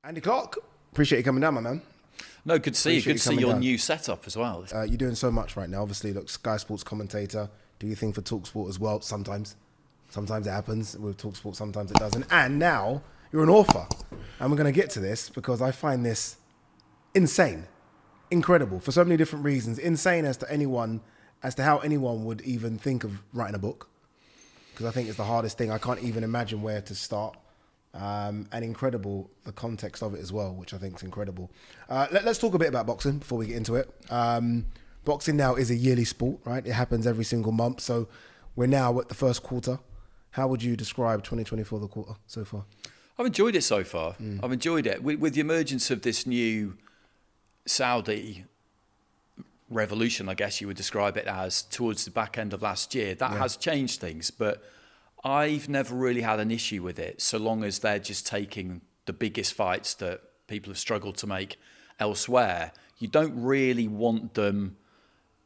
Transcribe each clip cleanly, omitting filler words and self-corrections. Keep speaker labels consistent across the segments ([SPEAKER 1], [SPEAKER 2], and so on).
[SPEAKER 1] Andy Clarke, appreciate you coming down, my man.
[SPEAKER 2] No, good to see you. Good to see your new setup as well.
[SPEAKER 1] You're doing so much right now. Obviously, look, Sky Sports commentator. Do your thing for TalkSport as well. Sometimes it happens with TalkSport. Sometimes it doesn't. And now you're an author, and we're going to get to this because I find this insane, incredible for so many different reasons. Insane as to how anyone would even think of writing a book, because I think it's the hardest thing. I can't even imagine where to start. And incredible, the context of it as well, which I think is incredible. Let's talk a bit about boxing before we get into it. Boxing now is a yearly sport, right? It happens every single month. So we're now at the first quarter. How would you describe 2024, the quarter so far?
[SPEAKER 2] I've enjoyed it so far. I've enjoyed it. With the emergence of this new Saudi revolution, I guess you would describe it as, towards the back end of last year, that has changed things. But I've never really had an issue with it, so long as they're just taking the biggest fights that people have struggled to make elsewhere. You don't really want them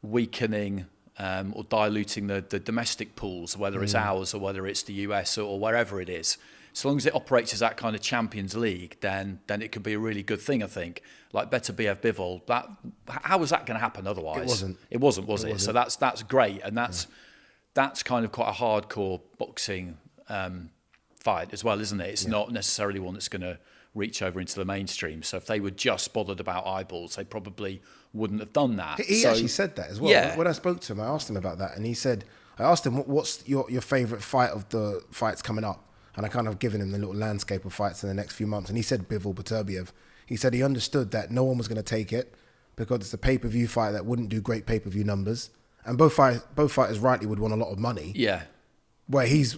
[SPEAKER 2] weakening or diluting the domestic pools, whether it's ours or whether it's the US or wherever it is. So long as it operates as that kind of Champions League, then it could be a really good thing, I think. Like Better BF Bivol, how was that going to happen otherwise? It wasn't, was it? So that's great, and that's kind of quite a hardcore boxing fight as well, isn't it? It's not necessarily one that's going to reach over into the mainstream. So if they were just bothered about eyeballs, they probably wouldn't have done that.
[SPEAKER 1] He actually said that as well. Yeah. When I spoke to him, I asked him about that, and he said, I asked him, what's your favourite fight of the fights coming up? And I kind of given him the little landscape of fights in the next few months. And he said Bivol Beterbiev. He said he understood that no one was going to take it because it's a pay-per-view fight that wouldn't do great pay-per-view numbers. And both fighters rightly would want a lot of money.
[SPEAKER 2] Yeah.
[SPEAKER 1] Where he's,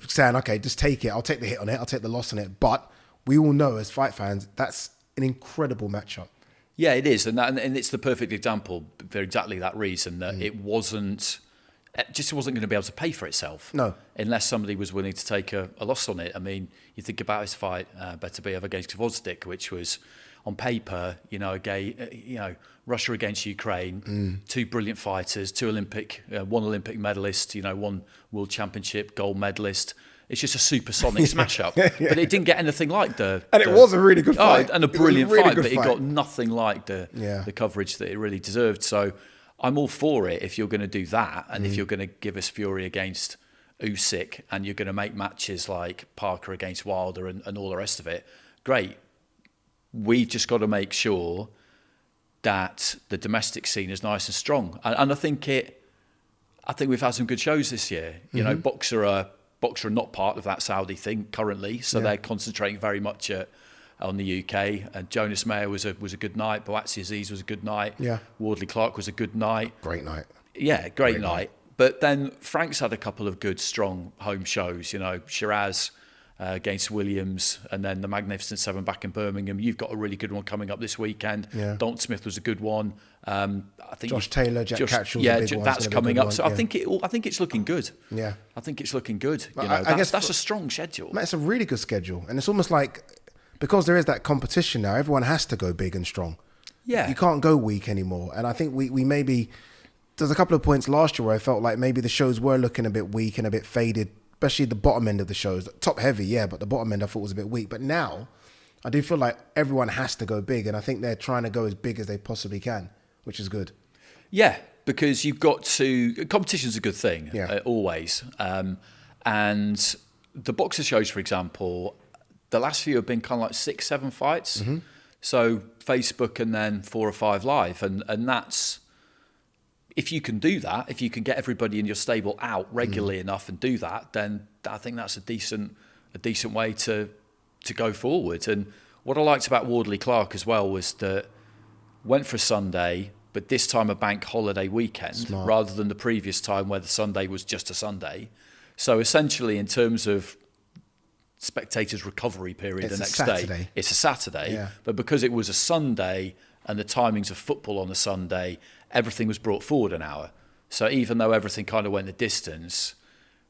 [SPEAKER 1] saying, okay, just take it. I'll take the hit on it. I'll take the loss on it. But we all know as fight fans, that's an incredible matchup.
[SPEAKER 2] Yeah, it is. And it's the perfect example for exactly that reason, that it wasn't going to be able to pay for itself. No. Unless somebody was willing to take a loss on it. I mean, you think about his fight, Better BF against Gvozdyk, which was on paper, Russia against Ukraine, two brilliant fighters, one Olympic medalist, one World Championship gold medalist. It's just a supersonic smash up. But it didn't get anything like
[SPEAKER 1] it was a really good fight.
[SPEAKER 2] And a brilliant fight, but it got nothing like the coverage that it really deserved. So I'm all for it if you're going to do that, and if you're going to give us Fury against Usyk, and you're going to make matches like Parker against Wilder and all the rest of it. Great. We've just got to make sure that the domestic scene is nice and strong, and I think we've had some good shows this year. Boxer are not part of that Saudi thing currently, so they're concentrating very much on the UK. And Jonas Mayer was a good night. Boatsy Aziz was a good night. Yeah. Wardley Clark was a good night.
[SPEAKER 1] Great night.
[SPEAKER 2] Yeah, great night. But then Frank's had a couple of good, strong home shows. Shiraz against Williams, and then the Magnificent Seven back in Birmingham. You've got a really good one coming up this weekend. Yeah. Dalton Smith was a good one. I think
[SPEAKER 1] Josh Taylor, Jack Catchell's
[SPEAKER 2] a
[SPEAKER 1] big one.
[SPEAKER 2] That's coming up. So
[SPEAKER 1] Yeah.
[SPEAKER 2] I think it's looking good. Yeah, I think it's looking good. I guess that's a strong schedule.
[SPEAKER 1] It's a really good schedule, and it's almost like because there is that competition now, everyone has to go big and strong. Yeah, you can't go weak anymore. And I think we maybe there's a couple of points last year where I felt like maybe the shows were looking a bit weak and a bit faded. Especially the bottom end of the shows. Top heavy, yeah, but the bottom end I thought was a bit weak. But now, I do feel like everyone has to go big, and I think they're trying to go as big as they possibly can, which is good.
[SPEAKER 2] Yeah, because you've got to... Competition's a good thing, always. And the boxer shows, for example, the last few have been kind of like 6-7 fights. Mm-hmm. So Facebook and then 4 or 5 live, and that's... If you can do that, if you can get everybody in your stable out regularly enough and do that, then I think that's a decent way to go forward. And what I liked about Wardley Clarke as well was that went for a Sunday, but this time a bank holiday weekend rather than the previous time where the Sunday was just a Sunday. So essentially, in terms of spectators' recovery period the next day, it's a Saturday. Yeah. But because it was a Sunday and the timings of football on a Sunday, everything was brought forward an hour. So even though everything kind of went the distance,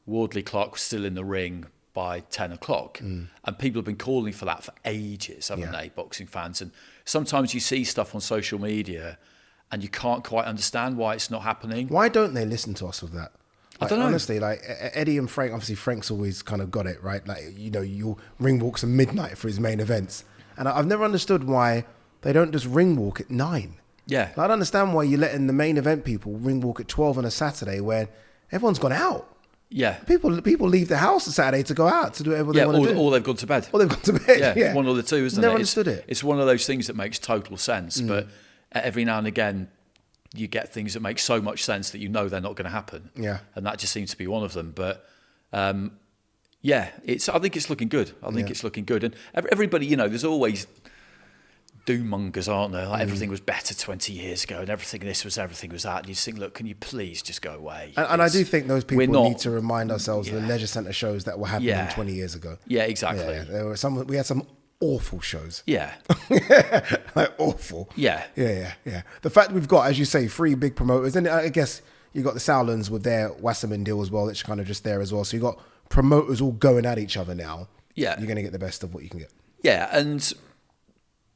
[SPEAKER 2] Wardley Clarke was still in the ring by 10 o'clock. And people have been calling for that for ages, haven't they, boxing fans? And sometimes you see stuff on social media and you can't quite understand why it's not happening.
[SPEAKER 1] Why don't they listen to us with that?
[SPEAKER 2] I don't know.
[SPEAKER 1] Honestly, like Eddie and Frank, obviously Frank's always kind of got it, right? Like, you'll ring walks at midnight for his main events. And I've never understood why they don't just ring walk at 9.
[SPEAKER 2] Yeah.
[SPEAKER 1] I don't understand why you're letting the main event people ring walk at 12 on a Saturday when everyone's gone out.
[SPEAKER 2] Yeah.
[SPEAKER 1] People leave the house on Saturday to go out to do whatever they want to do.
[SPEAKER 2] Or they've gone to bed.
[SPEAKER 1] Or they've gone to bed.
[SPEAKER 2] Yeah. One or the two, isn't it?
[SPEAKER 1] Never understood it.
[SPEAKER 2] It's one of those things that makes total sense, but every now and again you get things that make so much sense that you know they're not going to happen.
[SPEAKER 1] Yeah.
[SPEAKER 2] And that just seems to be one of them. But I think it's looking good. It's looking good. And everybody, there's always doommongers, aren't there? Like everything was better 20 years ago and everything was that. And you just think, look, can you please just go away?
[SPEAKER 1] And I do think those people need to remind ourselves of the leisure centre shows that were happening 20 years ago.
[SPEAKER 2] Yeah, exactly.
[SPEAKER 1] Yeah, we had some awful shows.
[SPEAKER 2] Yeah.
[SPEAKER 1] Like awful.
[SPEAKER 2] Yeah.
[SPEAKER 1] Yeah. The fact that we've got, as you say, 3 big promoters, and I guess you got the Sowlands with their Wasserman deal as well, that's kind of just there as well. So you got promoters all going at each other now.
[SPEAKER 2] Yeah.
[SPEAKER 1] You're going to get the best of what you can get.
[SPEAKER 2] Yeah, and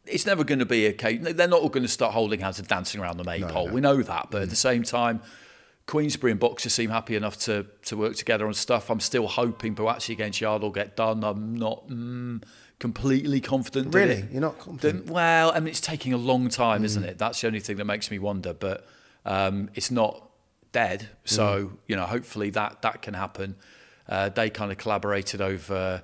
[SPEAKER 2] it's never going to be a case. They're not all going to start holding hands and dancing around the maypole. No. We know that. But at the same time, Queensbury and Boxers seem happy enough to work together on stuff. I'm still hoping Boachi against Yard will get done. I'm not completely confident.
[SPEAKER 1] Really? You're not confident?
[SPEAKER 2] Well, I mean, it's taking a long time, isn't it? That's the only thing that makes me wonder. But it's not dead. So, hopefully that can happen. They kind of collaborated over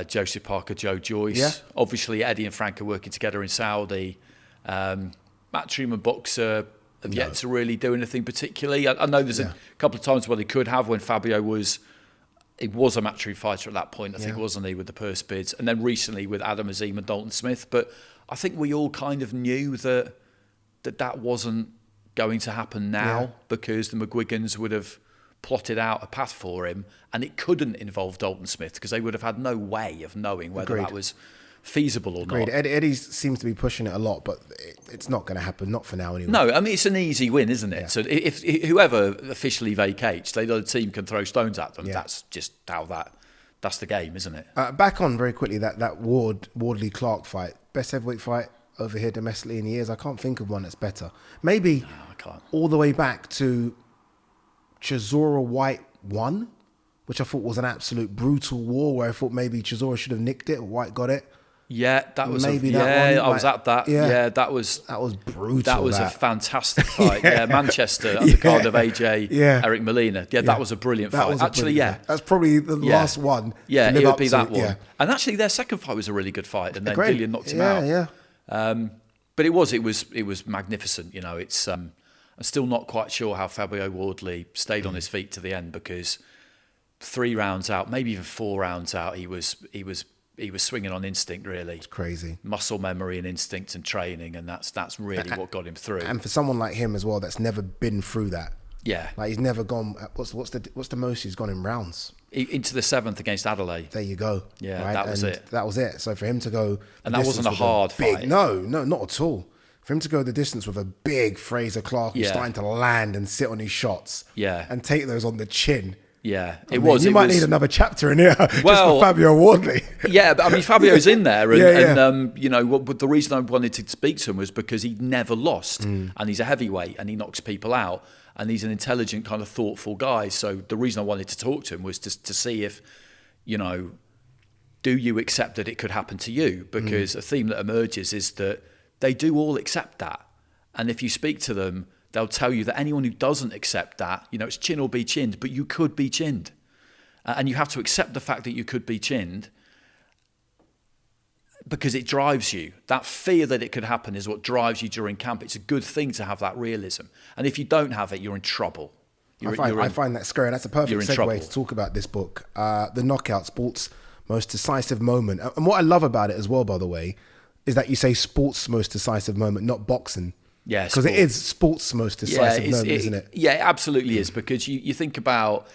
[SPEAKER 2] Joseph Parker, Joe Joyce. Yeah. Obviously, Eddie and Frank are working together in Saudi. Matchroom and Boxer have yet to really do anything particularly. I know there's a couple of times where they could have when Fabio was a Matchroom fighter at that point, I think, wasn't he, with the purse bids? And then recently with Adam Azim and Dalton Smith. But I think we all kind of knew that wasn't going to happen now because the McGuigans would have plotted out a path for him, and it couldn't involve Dalton Smith because they would have had no way of knowing whether that was feasible or not.
[SPEAKER 1] Eddie seems to be pushing it a lot, but it's not going to happen, not for now anyway.
[SPEAKER 2] No, I mean, it's an easy win, isn't it? Yeah. So if whoever officially vacates, the other team can throw stones at them. Yeah. That's just how that's the game, isn't it?
[SPEAKER 1] Back on very quickly, that Wardley Clarke fight, best heavyweight fight over here domestically in years. I can't think of one that's better. Maybe
[SPEAKER 2] I can't.
[SPEAKER 1] All the way back to Chisora White 1, which I thought was an absolute brutal war where I thought maybe Chisora should have nicked it, White got it.
[SPEAKER 2] Yeah, that was
[SPEAKER 1] maybe that one.
[SPEAKER 2] I was at that. Yeah, that was
[SPEAKER 1] brutal.
[SPEAKER 2] That was a fantastic fight. Yeah, Manchester undercard of AJ, Eric Molina. Yeah, that was a brilliant fight. Actually,
[SPEAKER 1] that's probably the last one.
[SPEAKER 2] Yeah, it would be that one. Yeah. And actually, their second fight was a really good fight, and then Dillian knocked him out.
[SPEAKER 1] Yeah.
[SPEAKER 2] But it was magnificent. It's. I'm still not quite sure how Fabio Wardley stayed on his feet to the end because 3 rounds out, maybe even 4 rounds out, he was swinging on instinct, really. It's
[SPEAKER 1] crazy. Muscle
[SPEAKER 2] memory and instinct and training, and that's really what got him through.
[SPEAKER 1] And for someone like him as well, that's never been through that.
[SPEAKER 2] Yeah.
[SPEAKER 1] Like he's never gone. What's the most he's gone in rounds?
[SPEAKER 2] Into the 7th against Adelaide.
[SPEAKER 1] There you go.
[SPEAKER 2] Yeah, right? That was it.
[SPEAKER 1] That was it. So for him to go,
[SPEAKER 2] and that wasn't a hard fight.
[SPEAKER 1] No, not at all. For him to go the distance with a big Fraser Clarke who's starting to land and sit on his shots, and take those on the chin.
[SPEAKER 2] Yeah,
[SPEAKER 1] You might need another chapter in here just for Fabio Wardley.
[SPEAKER 2] Yeah, but I mean, Fabio's in there, and the reason I wanted to speak to him was because he never lost, and he's a heavyweight, and he knocks people out, and he's an intelligent, kind of thoughtful guy. So the reason I wanted to talk to him was to see if, do you accept that it could happen to you? Because a theme that emerges is that they do all accept that. And if you speak to them, they'll tell you that anyone who doesn't accept that, it's chin or be chinned, but you could be chinned. And you have to accept the fact that you could be chinned because it drives you. That fear that it could happen is what drives you during camp. It's a good thing to have that realism. And if you don't have it, you're in trouble.
[SPEAKER 1] I find that scary. That's a perfect segue to talk about this book, The Knockout, Sports' Most Decisive Moment. And what I love about it as well, by the way, is that you say sports' most decisive moment, not boxing.
[SPEAKER 2] Yeah,
[SPEAKER 1] because it is sports' most decisive moment, isn't it?
[SPEAKER 2] Yeah, it absolutely is. Because you think about,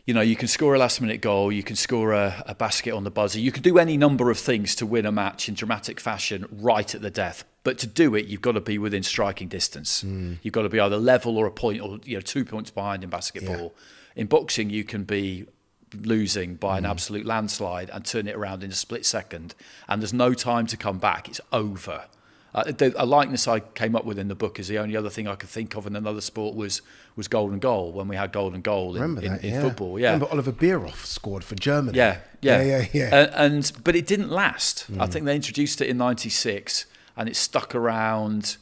[SPEAKER 2] you can score a last-minute goal, you can score a basket on the buzzer, you can do any number of things to win a match in dramatic fashion right at the death. But to do it, you've got to be within striking distance. You've got to be either level or a point, or 2 points behind in basketball. In boxing, you can be losing by an absolute landslide and turn it around in a split second, and there's no time to come back. It's over. A likeness I came up with in the book is the only other thing I could think of in another sport was golden goal, when we had golden goal in football. Yeah,
[SPEAKER 1] remember Oliver Bierhoff scored for Germany.
[SPEAKER 2] Yeah. But it didn't last. I think they introduced it in '96, and it stuck around,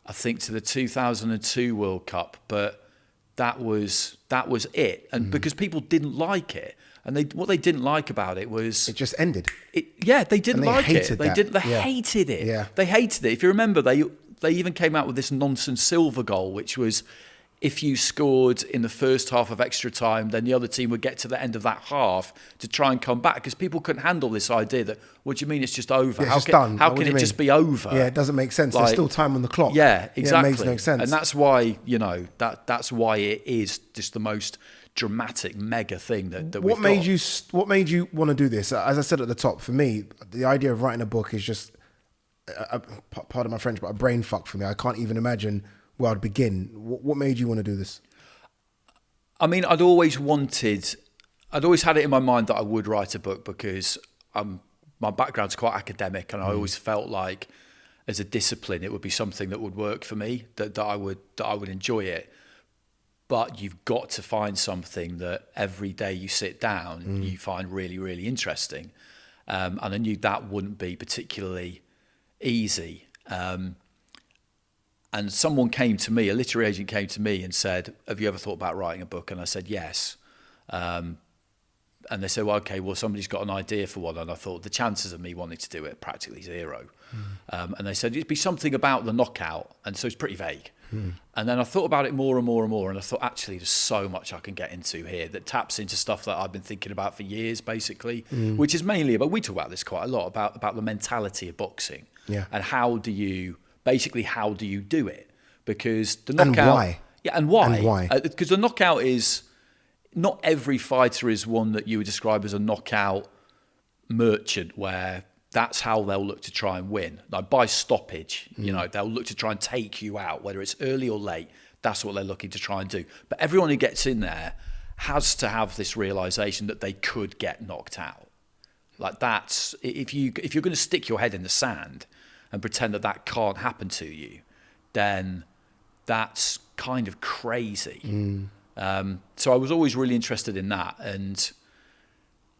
[SPEAKER 2] I think, to the 2002 World Cup. But that was it, and because people didn't like it. And what they didn't like about it was...
[SPEAKER 1] It just ended.
[SPEAKER 2] They didn't like it. They hated it.
[SPEAKER 1] Yeah.
[SPEAKER 2] They hated it. If you remember, they even came out with this nonsense silver goal, which was if you scored in the first half of extra time, then the other team would get to the end of that half to try and come back, because people couldn't handle this idea that, what do you mean it's just over?
[SPEAKER 1] Yeah, done.
[SPEAKER 2] How can it just be over?
[SPEAKER 1] Yeah, it doesn't make sense. There's still time on the clock.
[SPEAKER 2] Yeah, exactly.
[SPEAKER 1] It makes no sense.
[SPEAKER 2] And that's why, that's why it is just the most dramatic mega thing that we've got.
[SPEAKER 1] What made you want to do this? As I said at the top, for me, the idea of writing a book is just pardon my French, but a brain fuck for me. I can't even imagine where I'd begin. What made you want to do this?
[SPEAKER 2] I mean, I'd always had it in my mind that I would write a book, because my background's quite academic, and I always felt like as a discipline it would be something that would work for me, that I would enjoy it. But you've got to find something that every day you sit down, you find really, really interesting. And I knew that wouldn't be particularly easy. And someone came to me, a literary agent came to me and said, have you ever thought about writing a book? And I said, yes. And they said, well, okay, well, somebody's got an idea for one. And I thought the chances of me wanting to do it are practically zero. And they said, it'd be something about the knockout. And so it's pretty vague. And then I thought about it more and more and more, and I thought, actually, there's so much I can get into here that taps into stuff that I've been thinking about for years, basically, which is mainly about, we talk about this quite a lot, about the mentality of boxing.
[SPEAKER 1] Yeah.
[SPEAKER 2] And how do you do it? Because the knockout...
[SPEAKER 1] And why?
[SPEAKER 2] Yeah, and why? Because the knockout is... Not every fighter is one that you would describe as a knockout merchant, where that's how they'll look to try and win. Like by stoppage, they'll look to try and take you out, whether it's early or late. That's what they're looking to try and do. But everyone who gets in there has to have this realization that they could get knocked out. Like that's, if you're going to stick your head in the sand and pretend that can't happen to you, then that's kind of crazy. So I was always really interested in that, and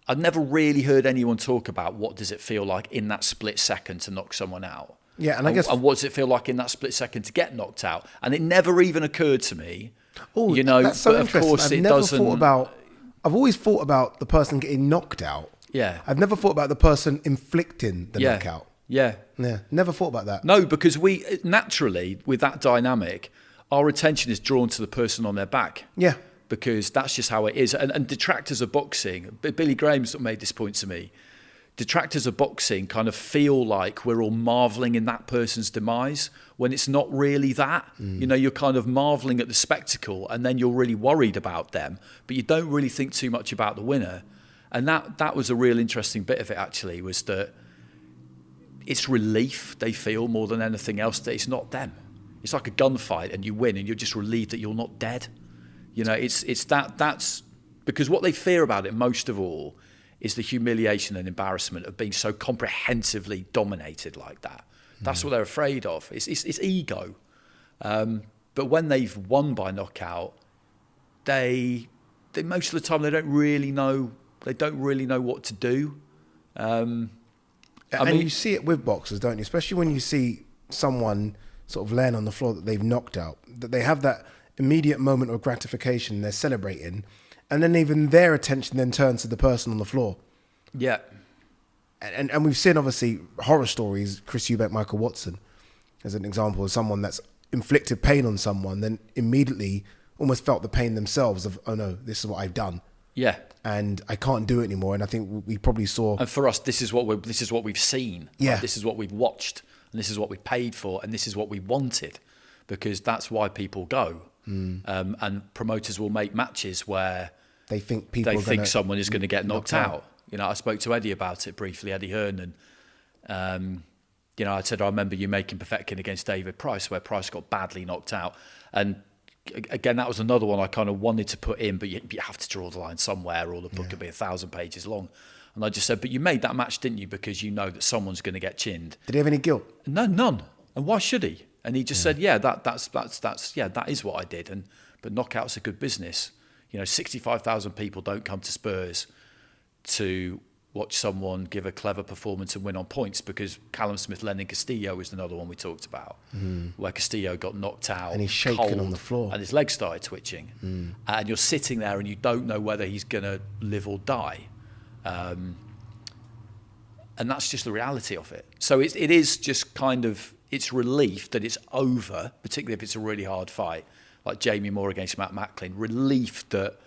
[SPEAKER 2] I'd never really heard anyone talk about what does it feel like in that split second to knock someone out.
[SPEAKER 1] Yeah, and I guess...
[SPEAKER 2] And what does it feel like in that split second to get knocked out? And it never even occurred to me.
[SPEAKER 1] Oh, that's so interesting. Of course, I've always thought about the person getting knocked out.
[SPEAKER 2] Yeah.
[SPEAKER 1] I've never thought about the person inflicting the knockout.
[SPEAKER 2] Yeah.
[SPEAKER 1] Yeah, never thought about that.
[SPEAKER 2] No, because we, naturally, with that dynamic, our attention is drawn to the person on their back.
[SPEAKER 1] Yeah.
[SPEAKER 2] Because that's just how it is. And detractors of boxing, Billy Graham's made this point to me, detractors of boxing kind of feel like we're all marvelling in that person's demise when it's not really that. You're kind of marvelling at the spectacle, and then you're really worried about them, but you don't really think too much about the winner. And that was a real interesting bit of it, actually, was that it's relief they feel more than anything else that it's not them. It's like a gunfight and you win and you're just relieved that you're not dead. That's because what they fear about it most of all is the humiliation and embarrassment of being so comprehensively dominated like that. That's what they're afraid of. It's ego. But when they've won by knockout, they most of the time they don't really know what to do. And
[SPEAKER 1] you see it with boxers, don't you? Especially when you see someone sort of laying on the floor that they've knocked out, that they have that immediate moment of gratification, they're celebrating, and then even their attention then turns to the person on the floor.
[SPEAKER 2] Yeah.
[SPEAKER 1] And we've seen, obviously, horror stories, Chris Eubank, Michael Watson, as an example of someone that's inflicted pain on someone, then immediately almost felt the pain themselves of, oh no, this is what I've done.
[SPEAKER 2] Yeah.
[SPEAKER 1] And I can't do it anymore. And I think we probably saw...
[SPEAKER 2] And for us, this is what we've seen.
[SPEAKER 1] Yeah.
[SPEAKER 2] Right? This is what we've watched, and this is what we paid for, and this is what we wanted, because that's why people go. And promoters will make matches where
[SPEAKER 1] they think
[SPEAKER 2] someone is going to get knocked out. I spoke to Eddie about it briefly, Eddie Hearn, and I said, I remember you making Povetkin against David Price, where Price got badly knocked out. And again, that was another one I kind of wanted to put in, but you have to draw the line somewhere, or the book could be 1,000 pages long. And I just said, but you made that match, didn't you? Because you know that someone's going to get chinned.
[SPEAKER 1] Did he have any guilt?
[SPEAKER 2] No, none. And why should he? And he just said, yeah, that's that is what I did. But knockout's a good business. 65,000 people don't come to Spurs to watch someone give a clever performance and win on points, because Callum Smith-Lennon Castillo was another one we talked about, where Castillo got knocked out.
[SPEAKER 1] And he's shaking on the floor.
[SPEAKER 2] And his legs started twitching. And you're sitting there and you don't know whether he's going to live or die. And that's just the reality of it. So it is just kind of, it's relief that it's over, particularly if it's a really hard fight, like Jamie Moore against Matt Macklin. Relief that,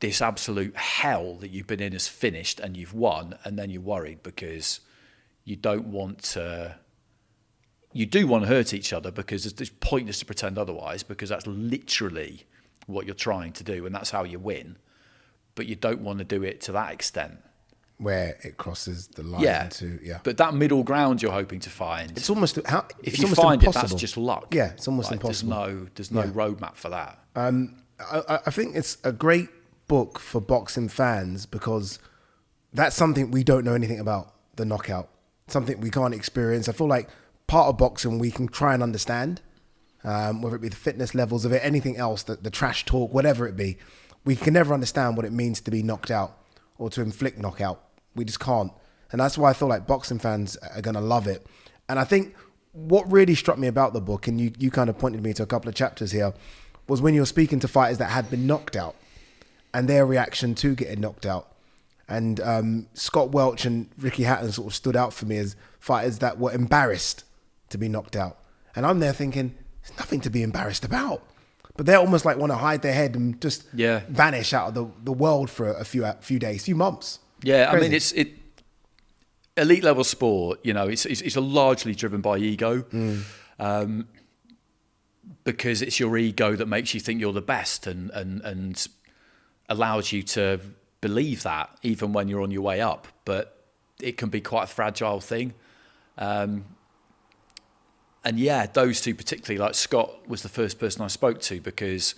[SPEAKER 2] this absolute hell that you've been in is finished and you've won, and then you're worried because you don't want to... You do want to hurt each other, because it's pointless to pretend otherwise, because that's literally what you're trying to do, and that's how you win. But you don't want to do it to that extent.
[SPEAKER 1] Where it crosses the line
[SPEAKER 2] But that middle ground you're hoping to find...
[SPEAKER 1] It's almost...
[SPEAKER 2] If you find it, that's just luck.
[SPEAKER 1] Yeah, it's almost impossible.
[SPEAKER 2] There's no roadmap for that.
[SPEAKER 1] I think it's a great book for boxing fans, because that's something we don't know anything about, the knockout. Something we can't experience. I feel like part of boxing we can try and understand, whether it be the fitness levels of it, anything else, the trash talk, whatever it be. We can never understand what it means to be knocked out or to inflict knockout. We just can't. And that's why I feel like boxing fans are going to love it. And I think what really struck me about the book, and you kind of pointed me to a couple of chapters here, was when you're speaking to fighters that had been knocked out and their reaction to getting knocked out. And Scott Welch and Ricky Hatton sort of stood out for me as fighters that were embarrassed to be knocked out. And I'm there thinking, there's nothing to be embarrassed about. But they almost like want to hide their head and just vanish out of the world for a few days, few months.
[SPEAKER 2] Yeah, crazy. I mean, it's elite level sport, it's largely driven by ego. Because it's your ego that makes you think you're the best and allows you to believe that even when you're on your way up. But it can be quite a fragile thing. And yeah, those two particularly, like Scott was the first person I spoke to, because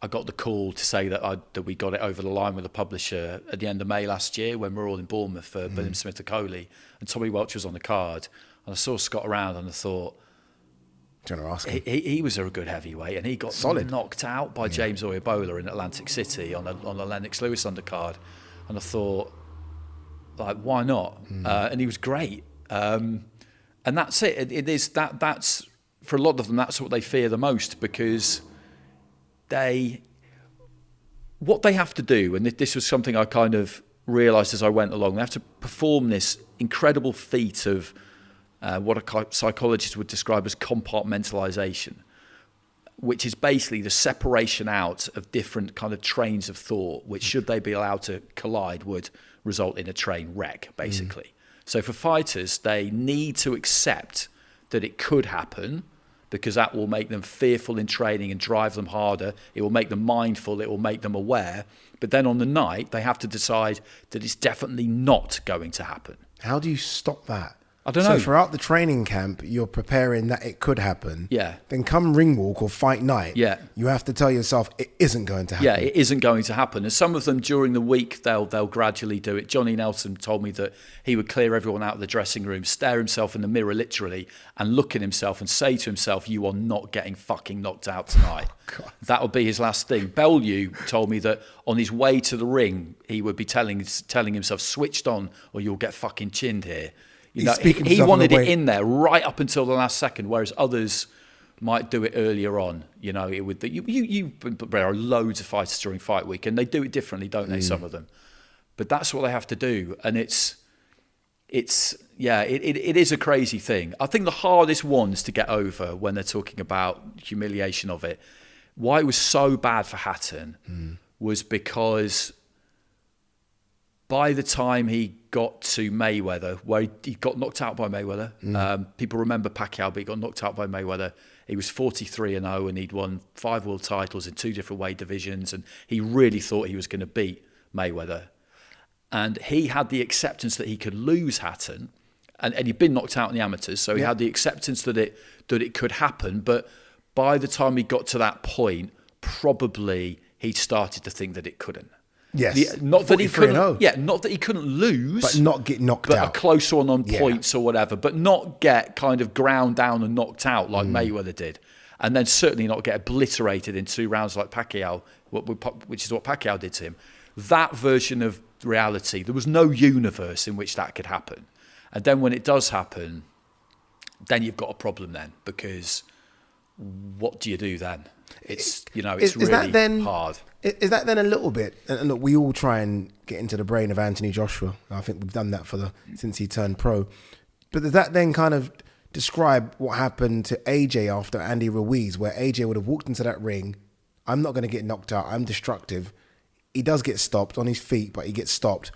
[SPEAKER 2] I got the call to say that we got it over the line with the publisher at the end of May last year, when we were all in Bournemouth for William Smith and Coley, and Tommy Welch was on the card. And I saw Scott around and I thought,
[SPEAKER 1] do you want to ask him?
[SPEAKER 2] He was a good heavyweight, and he got knocked out by James Oyabola in Atlantic City on a Lennox Lewis undercard. And I thought, like, why not? And he was great. And that's it. It is that's for a lot of them, that's what they fear the most, because what they have to do, and this was something I kind of realised as I went along, they have to perform this incredible feat of what a psychologist would describe as compartmentalisation, which is basically the separation out of different kind of trains of thought, which, should they be allowed to collide, would result in a train wreck, basically. So for fighters, they need to accept that it could happen, because that will make them fearful in training and drive them harder. It will make them mindful. It will make them aware. But then on the night, they have to decide that it's definitely not going to happen.
[SPEAKER 1] How do you stop that?
[SPEAKER 2] I don't know.
[SPEAKER 1] So throughout the training camp, you're preparing that it could happen.
[SPEAKER 2] Yeah.
[SPEAKER 1] Then come ring walk or fight night, you have to tell yourself it isn't going to happen.
[SPEAKER 2] Yeah, it isn't going to happen. And some of them during the week, they'll gradually do it. Johnny Nelson told me that he would clear everyone out of the dressing room, stare himself in the mirror literally, and look at himself and say to himself, "You are not getting fucking knocked out tonight." Oh, that would be his last thing. Bellew told me that on his way to the ring, he would be telling himself, "Switched on or you'll get fucking chinned here." He wanted it in there right up until the last second, whereas others might do it earlier on. There are loads of fighters during fight week, and they do it differently, don't they? Some of them, but that's what they have to do, and it is a crazy thing. I think the hardest ones to get over when they're talking about humiliation of it, why it was so bad for Hatton was because by the time he got to Mayweather, where he got knocked out by Mayweather, people remember Pacquiao, but he got knocked out by Mayweather. He was 43-0, and he'd won 5 world titles in 2 different weight divisions, and he really thought he was going to beat Mayweather. And he had the acceptance that he could lose Hatton, and he'd been knocked out in the amateurs, so he had the acceptance that it could happen. But by the time he got to that point, probably he'd started to think that it couldn't.
[SPEAKER 1] Yes.
[SPEAKER 2] Not that he
[SPEAKER 1] 43 and
[SPEAKER 2] couldn't.
[SPEAKER 1] 0.
[SPEAKER 2] Yeah, not that he couldn't lose,
[SPEAKER 1] but not get knocked
[SPEAKER 2] but
[SPEAKER 1] out.
[SPEAKER 2] a close one on points or whatever, but not get kind of ground down and knocked out like Mayweather did, and then certainly not get obliterated in 2 rounds like Pacquiao, which is what Pacquiao did to him. That version of reality, there was no universe in which that could happen, and then when it does happen, then you've got a problem then, because what do you do then? It's it's really hard.
[SPEAKER 1] Is that then a little bit? And look, we all try and get into the brain of Anthony Joshua. I think we've done that since he turned pro. But does that then kind of describe what happened to AJ after Andy Ruiz, where AJ would have walked into that ring? I'm not going to get knocked out. I'm destructive. He does get stopped on his feet, but he gets stopped.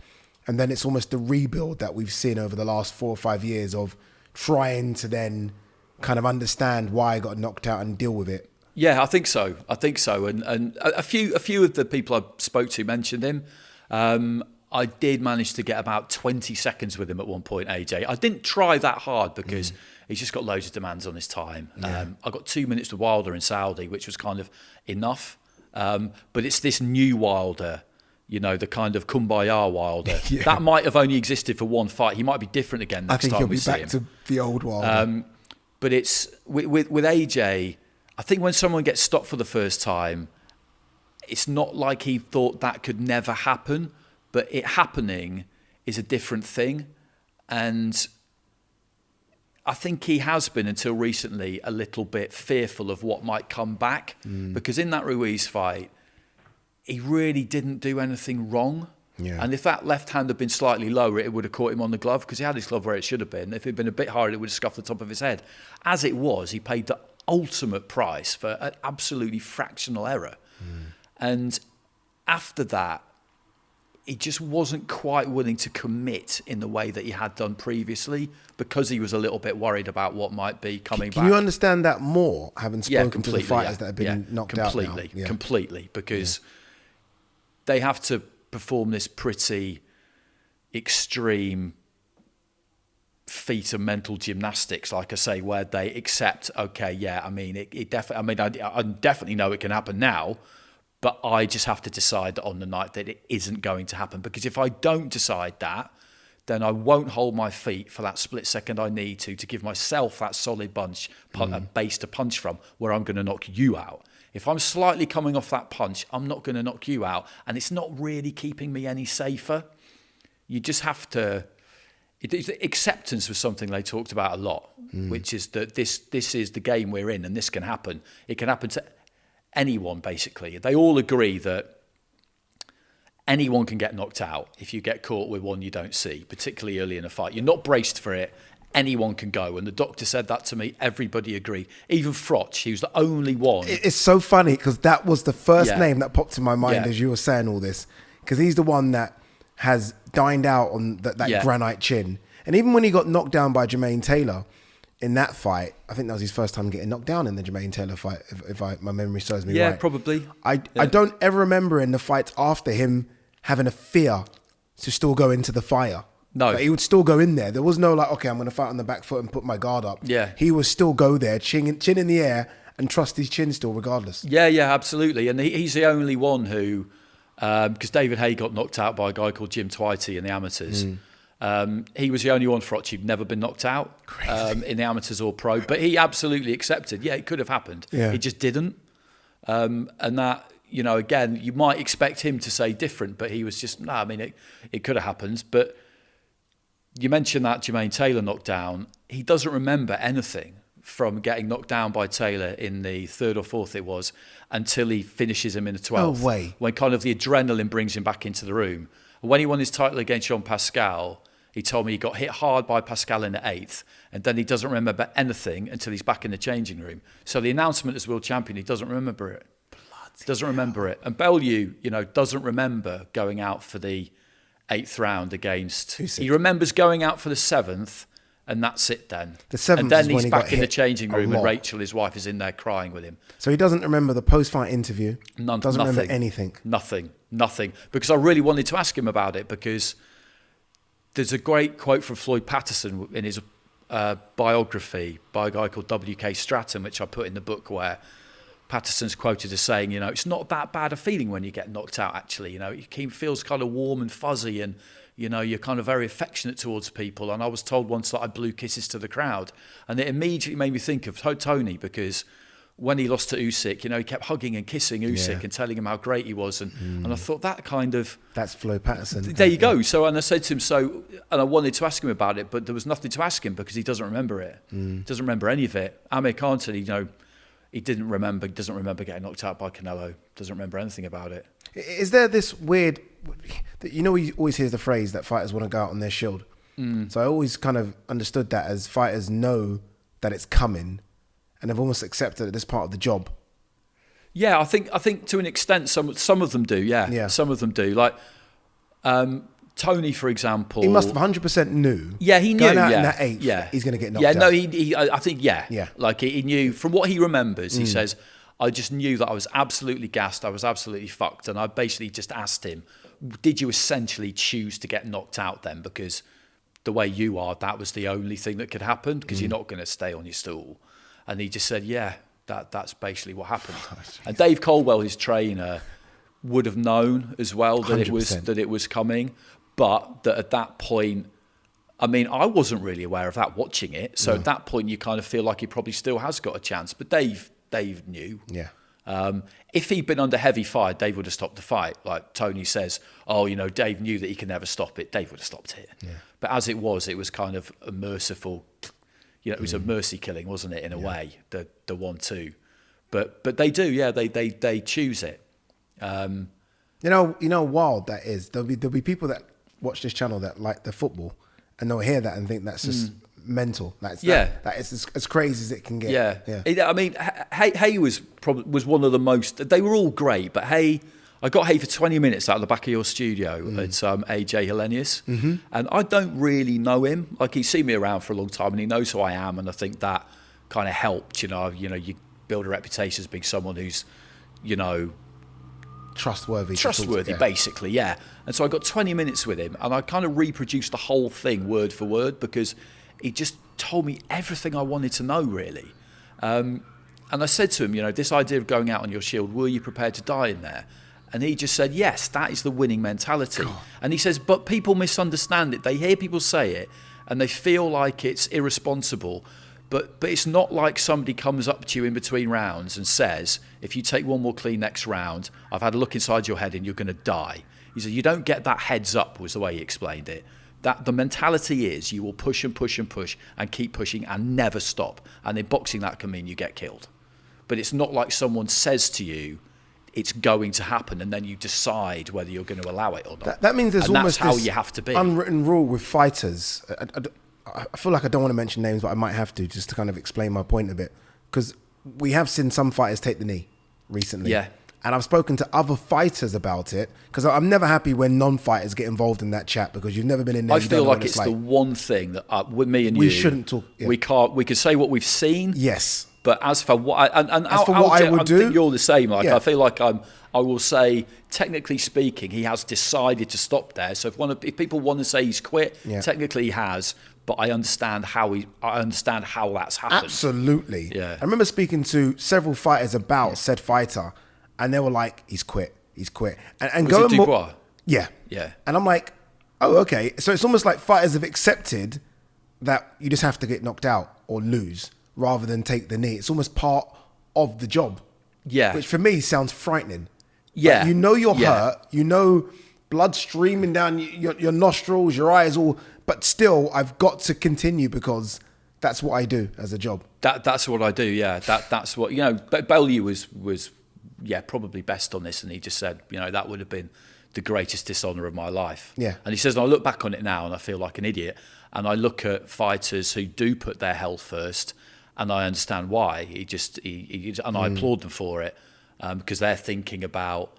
[SPEAKER 1] And then it's almost the rebuild that we've seen over the last 4 or 5 years of trying to then kind of understand why I got knocked out and deal with it.
[SPEAKER 2] Yeah, I think so. And a few of the people I spoke to mentioned him. I did manage to get about 20 seconds with him at one point, AJ. I didn't try that hard because he's just got loads of demands on his time.
[SPEAKER 1] Yeah.
[SPEAKER 2] I got 2 minutes with Wilder in Saudi, which was kind of enough. But it's this new Wilder, the kind of kumbaya Wilder. Yeah. That might have only existed for one fight. He might be different again next time we see him.
[SPEAKER 1] I think he'll be back to the old Wilder.
[SPEAKER 2] But it's with AJ... I think when someone gets stopped for the first time, it's not like he thought that could never happen, but it happening is a different thing. And I think he has been, until recently, a little bit fearful of what might come back. Because in that Ruiz fight, he really didn't do anything wrong.
[SPEAKER 1] Yeah.
[SPEAKER 2] And if that left hand had been slightly lower, it would have caught him on the glove, because he had his glove where it should have been. If it had been a bit higher, it would have scuffed the top of his head. As it was, he paid the ultimate price for an absolutely fractional error. And after that, he just wasn't quite willing to commit in the way that he had done previously, because he was a little bit worried about what might be coming back.
[SPEAKER 1] Can you understand that more, having spoken to the fighters that have been knocked out now?
[SPEAKER 2] Completely, because they have to perform this pretty extreme feat of mental gymnastics, like I say, where they accept, okay, yeah, I mean, it definitely. I definitely know it can happen now, but I just have to decide on the night that it isn't going to happen. Because if I don't decide that, then I won't hold my feet for that split second I need to give myself that solid base to punch from, where I'm going to knock you out. If I'm slightly coming off that punch, I'm not going to knock you out, and it's not really keeping me any safer. You just have to. Acceptance was something they talked about a lot, which is that this is the game we're in, and this can happen. It can happen to anyone, basically. They all agree that anyone can get knocked out if you get caught with one you don't see, particularly early in a fight. You're not braced for it. Anyone can go. And the doctor said that to me. Everybody agreed. Even Froch, he was the only one.
[SPEAKER 1] It's so funny, because that was the first name that popped in my mind as you were saying all this, because he's the one that has dined out on that granite chin. And even when he got knocked down by Jermaine Taylor in that fight, I think that was his first time getting knocked down in the Jermaine Taylor fight, if my memory serves me right.
[SPEAKER 2] Yeah, probably.
[SPEAKER 1] I don't ever remember in the fights after him having a fear to still go into the fire.
[SPEAKER 2] No.
[SPEAKER 1] Like, he would still go in there. There was no like, okay, I'm going to fight on the back foot and put my guard up.
[SPEAKER 2] Yeah.
[SPEAKER 1] He would still go there, chin in the air, and trust his chin still regardless.
[SPEAKER 2] Yeah, absolutely. And he's the only one who... because David Hay got knocked out by a guy called Jim Twitey in the amateurs. He was the only one, Froch, who'd never been knocked out in the amateurs or pro. But he absolutely accepted, it could have happened. Yeah. It just didn't. And that, again, you might expect him to say different, but he was just, no, I mean, it could have happened. But you mentioned that Jermaine Taylor knockdown. He doesn't remember anything from getting knocked down by Taylor in the third or fourth it was, until he finishes him in the 12th.
[SPEAKER 1] No way.
[SPEAKER 2] When kind of the adrenaline brings him back into the room. And when he won his title against Jean Pascal, he told me he got hit hard by Pascal in the 8th, and then he doesn't remember anything until he's back in the changing room. So the announcement as world champion, he doesn't remember it. Doesn't remember it. And Bellew, doesn't remember going out for the 8th round against... He remembers going out for the 7th, and that's it then.
[SPEAKER 1] The 7th
[SPEAKER 2] and then
[SPEAKER 1] is
[SPEAKER 2] he's
[SPEAKER 1] when he
[SPEAKER 2] back
[SPEAKER 1] got
[SPEAKER 2] in the
[SPEAKER 1] hit
[SPEAKER 2] changing room,
[SPEAKER 1] a
[SPEAKER 2] and
[SPEAKER 1] lot.
[SPEAKER 2] Rachel, his wife, is in there crying with him.
[SPEAKER 1] So he doesn't remember the post-fight interview? Doesn't remember anything?
[SPEAKER 2] Nothing. Because I really wanted to ask him about it, because there's a great quote from Floyd Patterson in his biography by a guy called W.K. Stratton, which I put in the book, where Patterson's quoted as saying, it's not that bad a feeling when you get knocked out, actually. It feels kind of warm and fuzzy, and, you're kind of very affectionate towards people. And I was told once that I blew kisses to the crowd. And it immediately made me think of Tony, because when he lost to Usyk, he kept hugging and kissing Usyk and telling him how great he was. And I thought that kind of...
[SPEAKER 1] That's Flo Patterson.
[SPEAKER 2] There you go. So, and I said to him, and I wanted to ask him about it, but there was nothing to ask him because he doesn't remember it. Doesn't remember any of it. Amir Khan said, he doesn't remember getting knocked out by Canelo. Doesn't remember anything about it.
[SPEAKER 1] Is there this weird... you always hear the phrase that fighters want to go out on their shield. So I always kind of understood that as fighters know that it's coming and they've almost accepted that this part of the job.
[SPEAKER 2] Yeah, I think to an extent some of them do. Yeah. Some of them do. Like Tony, for example,
[SPEAKER 1] he must have 100% knew.
[SPEAKER 2] Yeah, he knew.
[SPEAKER 1] Going out in that eighth, he's going to get knocked out.
[SPEAKER 2] I think. Like he knew from what he remembers. He says, I just knew that I was absolutely gassed. I was absolutely fucked, and I basically just asked him, "Did you essentially choose to get knocked out then? Because the way you are, that was the only thing that could happen. Because you're not going to stay on your stool." And he just said, "Yeah, that's basically what happened." And Dave Colwell, his trainer, would have known as well that
[SPEAKER 1] 100%.
[SPEAKER 2] it was coming, but that at that point, I mean, I wasn't really aware of that watching it. So at that point, you kind of feel like he probably still has got a chance. But Dave knew.
[SPEAKER 1] Yeah.
[SPEAKER 2] If he'd been under heavy fire, Dave would have stopped the fight. Like Tony says, Dave knew that he could never stop it. Dave would have stopped it. Yeah. But as it was kind of a merciful. It was a mercy killing, wasn't it, in a way, the 1-2. But they do, they choose it.
[SPEAKER 1] Wild that is. There'll be people that watch this channel that like the football, and they'll hear that and think that's just mental. That is as crazy as it can get.
[SPEAKER 2] Yeah. I mean, Hay was one of the most. They were all great, but Hay. I got Hay for 20 minutes out of the back of your studio at AJ Hellenius, and I don't really know him. Like, he's seen me around for a long time, and he knows who I am, and I think that kind of helped. You build a reputation as being someone who's,
[SPEAKER 1] trustworthy,
[SPEAKER 2] basically, yeah. And so I got 20 minutes with him, and I kind of reproduced the whole thing word for word because he just told me everything I wanted to know, really. And I said to him, this idea of going out on your shield, were you prepared to die in there? And he just said, yes, that is the winning mentality. God. And he says, but people misunderstand it. They hear people say it and they feel like it's irresponsible. But it's not like somebody comes up to you in between rounds and says, if you take one more clean next round, I've had a look inside your head and you're going to die. He said, you don't get that heads up, was the way he explained it. That the mentality is you will push and push and push and keep pushing and never stop. And in boxing, that can mean you get killed. But it's not like someone says to you, it's going to happen, and then you decide whether you're going to allow it or not.
[SPEAKER 1] That means there's
[SPEAKER 2] and
[SPEAKER 1] almost
[SPEAKER 2] that's how
[SPEAKER 1] this
[SPEAKER 2] you have to be.
[SPEAKER 1] Unwritten rule with fighters. I feel like I don't want to mention names, but I might have to just to kind of explain my point a bit. Because we have seen some fighters take the knee recently. Yeah. And I've spoken to other fighters about it, because I'm never happy when non-fighters get involved in that chat, because you've never been in there.
[SPEAKER 2] I feel like it's the one thing that with me and
[SPEAKER 1] we shouldn't talk. Yeah.
[SPEAKER 2] We could say what we've seen.
[SPEAKER 1] Yes.
[SPEAKER 2] But as for what I would do, I think you're the same. Like, I feel like I will say, technically speaking, he has decided to stop there. So if people want to say he's quit, technically he has. But I understand how that's happened.
[SPEAKER 1] Absolutely.
[SPEAKER 2] Yeah.
[SPEAKER 1] I remember speaking to several fighters about said fighter, and they were like, "He's quit. And
[SPEAKER 2] was it Dubois?
[SPEAKER 1] Yeah. And I'm like, oh, okay. So it's almost like fighters have accepted that you just have to get knocked out or lose, rather than take the knee. It's almost part of the job. Yeah. Which for me sounds frightening. Yeah. Like, you're hurt, blood streaming down your nostrils, your eyes all, but still I've got to continue because that's what I do as a job.
[SPEAKER 2] That's what I do, yeah. That's what, Bellew was probably best on this, and he just said, that would have been the greatest dishonour of my life. Yeah. And he says, and I look back on it now and I feel like an idiot, and I look at fighters who do put their health first, and I understand why. And I applaud them for it, because they're thinking about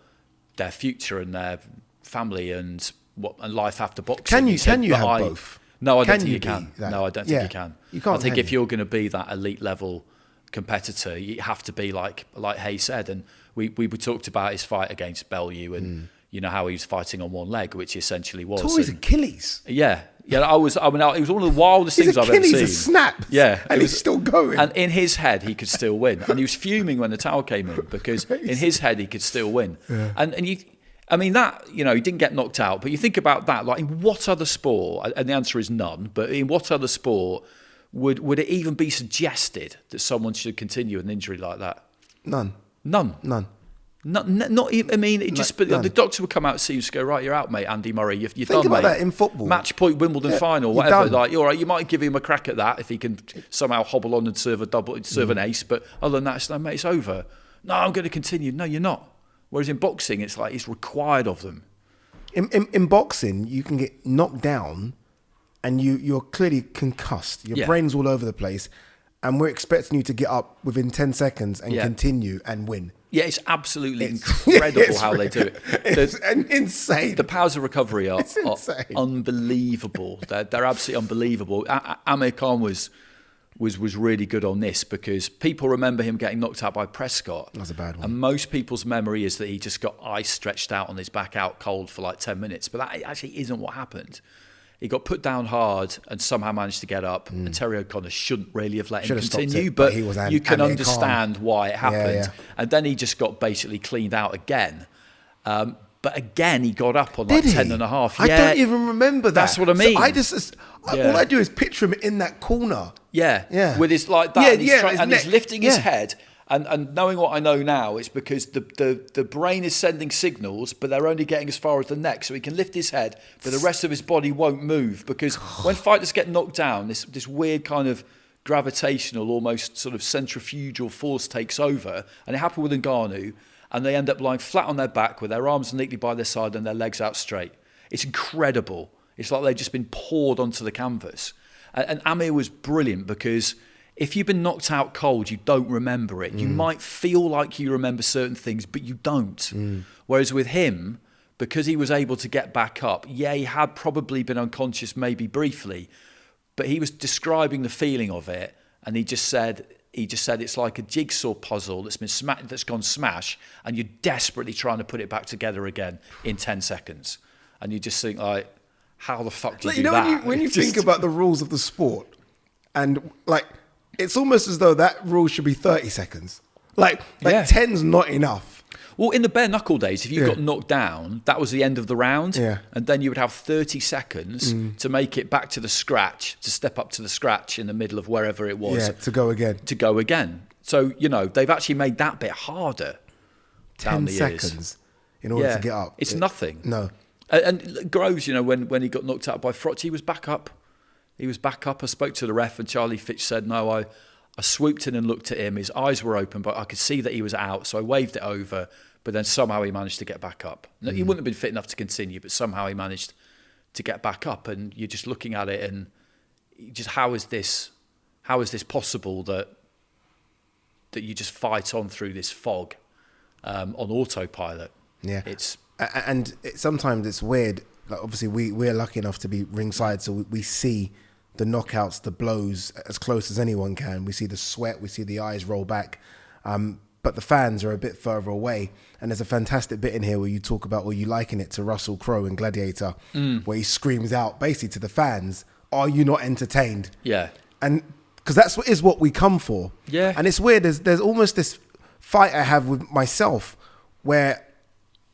[SPEAKER 2] their future and their family and life after boxing.
[SPEAKER 1] Can you have both?
[SPEAKER 2] No, I don't think you can. No, I don't think you can.
[SPEAKER 1] You can't.
[SPEAKER 2] I think if you're going to be that elite level competitor, you have to be like Hay said. And we talked about his fight against Bellew, and you know, how he was fighting on one leg, which he essentially was.
[SPEAKER 1] Tore his Achilles.
[SPEAKER 2] Yeah. Yeah, it was one of the wildest things I've ever seen.
[SPEAKER 1] His Achilles snapped.
[SPEAKER 2] Yeah.
[SPEAKER 1] And he's still going.
[SPEAKER 2] And in his head, he could still win. And he was fuming when the towel came in because in his head, he could still win. Yeah. And you... I mean, that, you know, he didn't get knocked out, but you think about that, like in what other sport, and the answer is none, but in what other sport would it even be suggested that someone should continue an injury like that?
[SPEAKER 1] None.
[SPEAKER 2] Not even, I mean, it just, but the doctor would come out and see you and go, right, you're out, mate, Andy Murray, you're
[SPEAKER 1] Think
[SPEAKER 2] done,
[SPEAKER 1] about
[SPEAKER 2] mate.
[SPEAKER 1] that in football.
[SPEAKER 2] Match point Wimbledon final, whatever. Like, all right, you might give him a crack at that if he can somehow hobble on and serve an ace, but other than that, it's like, mate, it's over. No, I'm going to continue. No, you're not. Whereas in boxing, it's like it's required of them.
[SPEAKER 1] In boxing, you can get knocked down and you're clearly concussed. Your brain's all over the place. And we're expecting you to get up within 10 seconds and continue and win.
[SPEAKER 2] Yeah, it's absolutely incredible how they do it.
[SPEAKER 1] It's insane.
[SPEAKER 2] The powers of recovery are unbelievable. They're absolutely unbelievable. Amir Khan was really good on this because people remember him getting knocked out by Prescott.
[SPEAKER 1] That's a bad one.
[SPEAKER 2] And most people's memory is that he just got ice stretched out on his back out cold for like 10 minutes. But that actually isn't what happened. He got put down hard and somehow managed to get up. And Terry O'Connor shouldn't really have let him continue. But you can understand why it happened. Yeah. And then he just got basically cleaned out again. But again, he got up on like 10 and a half.
[SPEAKER 1] I don't even remember that.
[SPEAKER 2] That's what I mean.
[SPEAKER 1] So all I do is picture him in that corner.
[SPEAKER 2] Yeah. With his like that. And he's lifting his head. And knowing what I know now, it's because the brain is sending signals, but they're only getting as far as the neck. So he can lift his head, but the rest of his body won't move. Because when fighters get knocked down, this weird kind of gravitational, almost sort of centrifugal force takes over. And it happened with Ngannou. And they end up lying flat on their back with their arms neatly by their side and their legs out straight. It's incredible. It's like they've just been poured onto the canvas. And Amir was brilliant because if you've been knocked out cold, you don't remember it. You might feel like you remember certain things, but you don't. Whereas with him, because he was able to get back up, he had probably been unconscious maybe briefly, but he was describing the feeling of it, and he just said it's like a jigsaw puzzle that's gone smash, and you're desperately trying to put it back together again in 10 seconds. And you just think, like, how the fuck do you do that?
[SPEAKER 1] When you think about the rules of the sport, and like, it's almost as though that rule should be 30 seconds. Like 10's not enough.
[SPEAKER 2] Well, in the bare knuckle days, if you got knocked down, that was the end of the round.
[SPEAKER 1] Yeah.
[SPEAKER 2] And then you would have 30 seconds to make it back to the scratch, to step up to the scratch in the middle of wherever it was.
[SPEAKER 1] Yeah, to go again.
[SPEAKER 2] So, you know, they've actually made that bit harder.
[SPEAKER 1] 10 seconds in order to get up.
[SPEAKER 2] It's nothing.
[SPEAKER 1] No.
[SPEAKER 2] And Groves, you know, when he got knocked out by Froch, he was back up. I spoke to the ref and Charlie Fitch said, no, I swooped in and looked at him. His eyes were open, but I could see that he was out. So I waved it over. But then somehow he managed to get back up. He wouldn't have been fit enough to continue, but somehow he managed to get back up. And you're just looking at it and just how is this possible that you just fight on through this fog on autopilot?
[SPEAKER 1] Yeah. Sometimes it's weird. Like obviously we're lucky enough to be ringside, so we see the knockouts, the blows as close as anyone can. We see the sweat, we see the eyes roll back. But the fans are a bit further away. And there's a fantastic bit in here where you talk about, or you liken it to Russell Crowe in Gladiator, where he screams out basically to the fans, are you not entertained?
[SPEAKER 2] Yeah.
[SPEAKER 1] And because that's what we come for.
[SPEAKER 2] Yeah.
[SPEAKER 1] And it's weird, there's almost this fight I have with myself where,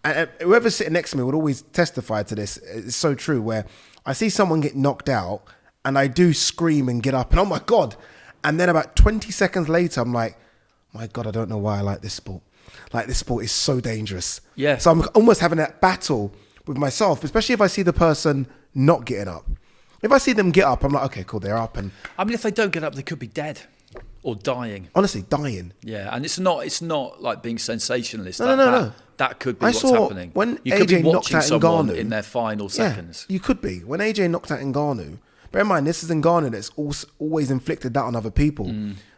[SPEAKER 1] and whoever's sitting next to me would always testify to this, it's so true, where I see someone get knocked out and I do scream and get up and oh my God. And then about 20 seconds later, I'm like, my God, I don't know why I like this sport. Like, this sport is so dangerous.
[SPEAKER 2] Yeah.
[SPEAKER 1] So I'm almost having that battle with myself, especially if I see the person not getting up. If I see them get up, I'm like, okay, cool, they're up. And
[SPEAKER 2] I mean, if they don't get up, they could be dead or dying.
[SPEAKER 1] Honestly, dying.
[SPEAKER 2] Yeah, and it's not like being sensationalist.
[SPEAKER 1] No.
[SPEAKER 2] That could be what's happening.
[SPEAKER 1] When
[SPEAKER 2] you could
[SPEAKER 1] AJ
[SPEAKER 2] be
[SPEAKER 1] knocked
[SPEAKER 2] watching
[SPEAKER 1] out
[SPEAKER 2] someone
[SPEAKER 1] Ngannou
[SPEAKER 2] in their final seconds.
[SPEAKER 1] You could be. When AJ knocked out Ngannou, bear in mind, this is Ngannou that's always inflicted that on other people.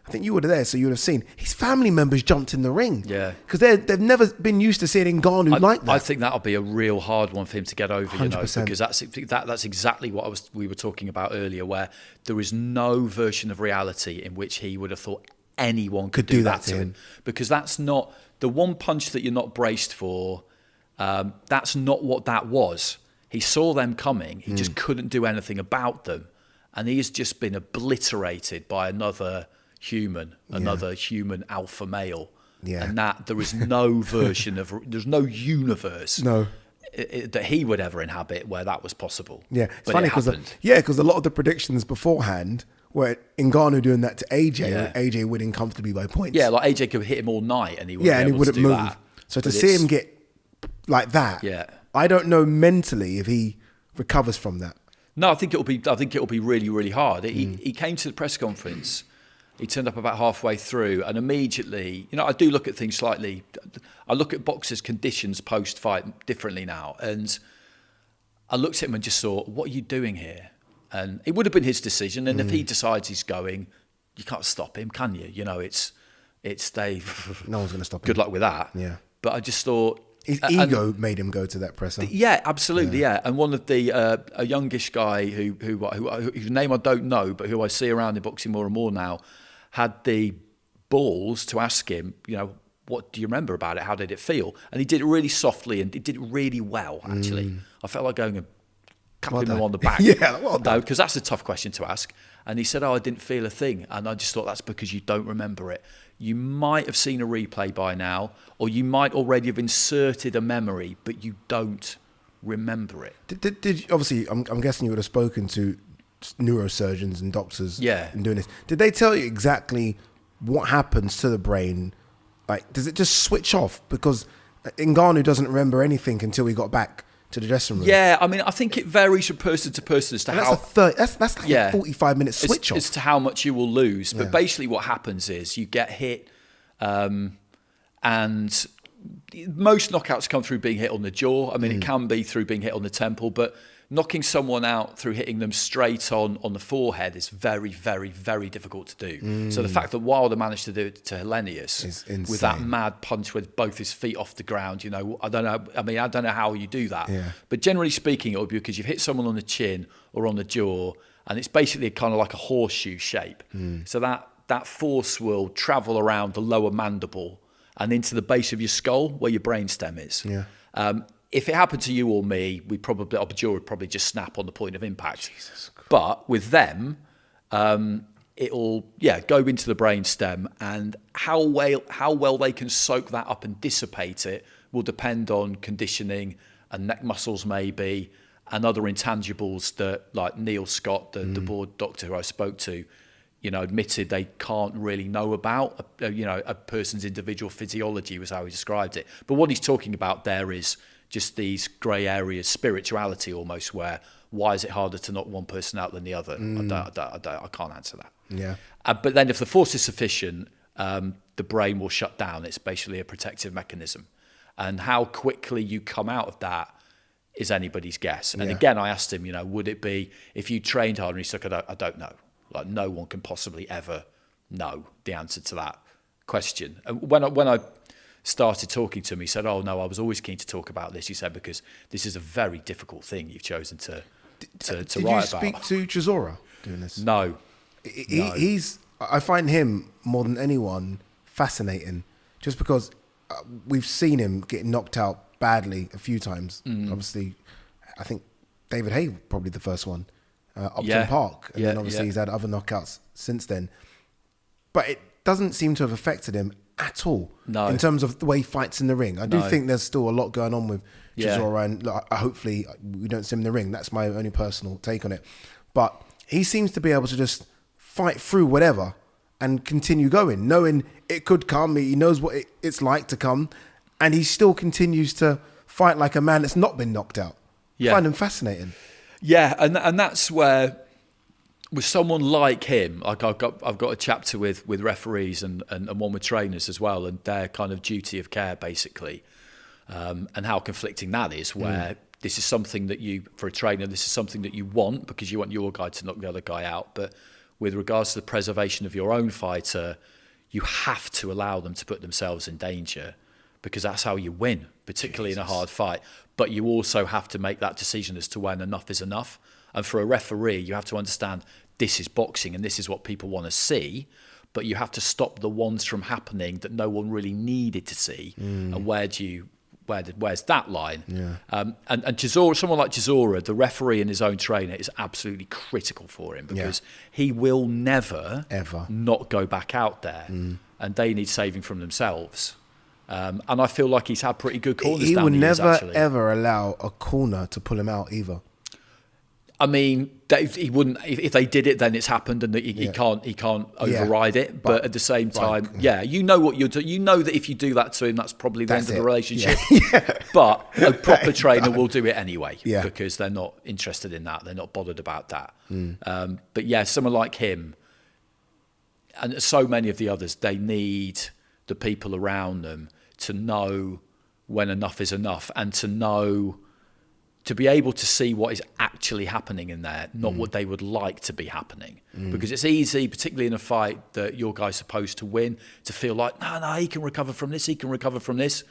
[SPEAKER 1] I think you were there, so you would have seen his family members jumped in the ring.
[SPEAKER 2] Yeah,
[SPEAKER 1] because they've never been used to seeing Ngannou like that.
[SPEAKER 2] I think that'll be a real hard one for him to get over. 100%. You know, because that's exactly what we were talking about earlier, where there is no version of reality in which he would have thought anyone could do that to him. Because that's not the one punch that you're not braced for. That's not what that was. He saw them coming. He just couldn't do anything about them. And he has just been obliterated by another human alpha male. Yeah. And that there is no there's no universe that he would ever inhabit where that was possible.
[SPEAKER 1] Yeah, it's funny because a lot of the predictions beforehand were Ngannou doing that to AJ, or AJ winning comfortably by points.
[SPEAKER 2] Yeah, like AJ could hit him all night and he wouldn't move. That.
[SPEAKER 1] So to see him get like that, I don't know mentally if he recovers from that.
[SPEAKER 2] No, I think it'll be really, really hard. He came to the press conference. He turned up about halfway through, and immediately, I do look at things slightly. I look at boxers' conditions post-fight differently now, and I looked at him and just thought, "What are you doing here?" And it would have been his decision. And if he decides he's going, you can't stop him, can you? It's Dave.
[SPEAKER 1] No one's going to stop him.
[SPEAKER 2] Good luck with that.
[SPEAKER 1] Yeah.
[SPEAKER 2] But I just thought
[SPEAKER 1] his ego made him go to that presser.
[SPEAKER 2] Yeah, absolutely. Yeah. And one of the a youngish guy whose name I don't know, but who I see around in boxing more and more now, had the balls to ask him, what do you remember about it? How did it feel? And he did it really softly, and he did it really well, actually. I felt like going and clapping him on the back.
[SPEAKER 1] Yeah, well done.
[SPEAKER 2] Because that's a tough question to ask. And he said, I didn't feel a thing. And I just thought that's because you don't remember it. You might have seen a replay by now, or you might already have inserted a memory, but you don't remember it.
[SPEAKER 1] Did obviously, I'm guessing you would have spoken to neurosurgeons and doctors in doing this. Did they tell you exactly what happens to the brain? Like, does it just switch off? Because Ngannou doesn't remember anything until he got back to the dressing room.
[SPEAKER 2] Yeah, I mean, I think it varies from person to person as to how...
[SPEAKER 1] That's like a 45-minute switch off.
[SPEAKER 2] As to how much you will lose. But basically what happens is you get hit, and most knockouts come through being hit on the jaw. I mean, it can be through being hit on the temple, but knocking someone out through hitting them straight on the forehead is very, very, very difficult to do. So the fact that Wilder managed to do it to Hellenius with that mad punch with both his feet off the ground, I don't know. I mean, I don't know how you do that. Yeah. But generally speaking, it would be because you've hit someone on the chin or on the jaw, and it's basically kind of like a horseshoe shape. So that force will travel around the lower mandible and into the base of your skull where your brainstem is. Yeah. If it happened to you or me, our jaw would probably just snap on the point of impact. Jesus Christ. But with them, it'll go into the brainstem, and how well they can soak that up and dissipate it will depend on conditioning and neck muscles maybe, and other intangibles that, like Neil Scott, the board doctor who I spoke to, admitted they can't really know about. A person's individual physiology was how he described it. But what he's talking about there is just these grey areas, spirituality almost, where why is it harder to knock one person out than the other? I can't answer that. Yeah. But then if the force is sufficient, the brain will shut down. It's basically a protective mechanism. And how quickly you come out of that is anybody's guess. And again, I asked him, would it be, if you trained hard? And he said, I don't know. Like, no one can possibly ever know the answer to that question. And when I started talking to him, he said, "Oh no, I was always keen to talk about this." He said, "Because this is a very difficult thing you've chosen to write about."
[SPEAKER 1] Did you speak to Chisora doing this?
[SPEAKER 2] No.
[SPEAKER 1] I find him more than anyone fascinating, just because we've seen him get knocked out badly a few times. Obviously, I think David Haye probably the first one, Upton Park, and then obviously he's had other knockouts since then. But it doesn't seem to have affected him at all in terms of the way he fights in the ring. I do think there's still a lot going on with Chisora, and hopefully we don't see him in the ring. That's my only personal take on it. But he seems to be able to just fight through whatever and continue going, knowing it could come. He knows what it's like to come, and he still continues to fight like a man that's not been knocked out. I find him fascinating.
[SPEAKER 2] Yeah, and that's where, with someone like him, like I've got a chapter with referees and one with trainers as well, and their kind of duty of care basically, and how conflicting that is. Where this is something that for a trainer, this is something that you want because you want your guy to knock the other guy out. But with regards to the preservation of your own fighter, you have to allow them to put themselves in danger, because that's how you win, particularly in a hard fight. But you also have to make that decision as to when enough is enough. And for a referee, you have to understand this is boxing and this is what people want to see, but you have to stop the ones from happening that no one really needed to see. And where do where's that line?
[SPEAKER 1] Yeah.
[SPEAKER 2] And Chisora, someone like Chisora, the referee and his own trainer, is absolutely critical for him because he will never
[SPEAKER 1] ever
[SPEAKER 2] not go back out there, and they need saving from themselves. And I feel like he's had pretty good corners.
[SPEAKER 1] He
[SPEAKER 2] down
[SPEAKER 1] would
[SPEAKER 2] the years,
[SPEAKER 1] never
[SPEAKER 2] actually.
[SPEAKER 1] ever allow a corner to pull him out either.
[SPEAKER 2] I mean, he wouldn't. If they did it, then it's happened, and he can't override it. But at the same time, you know what you're doing. You know that if you do that to him, that's probably the end of the relationship. Yeah. But a proper trainer will do it anyway because they're not interested in that. They're not bothered about that. But yeah, someone like him, and so many of the others, they need the people around them to know when enough is enough, and to be able to see what is actually happening in there, not what they would like to be happening. Because it's easy, particularly in a fight that your guy's supposed to win, to feel like, no, he can recover from this, he can recover from this.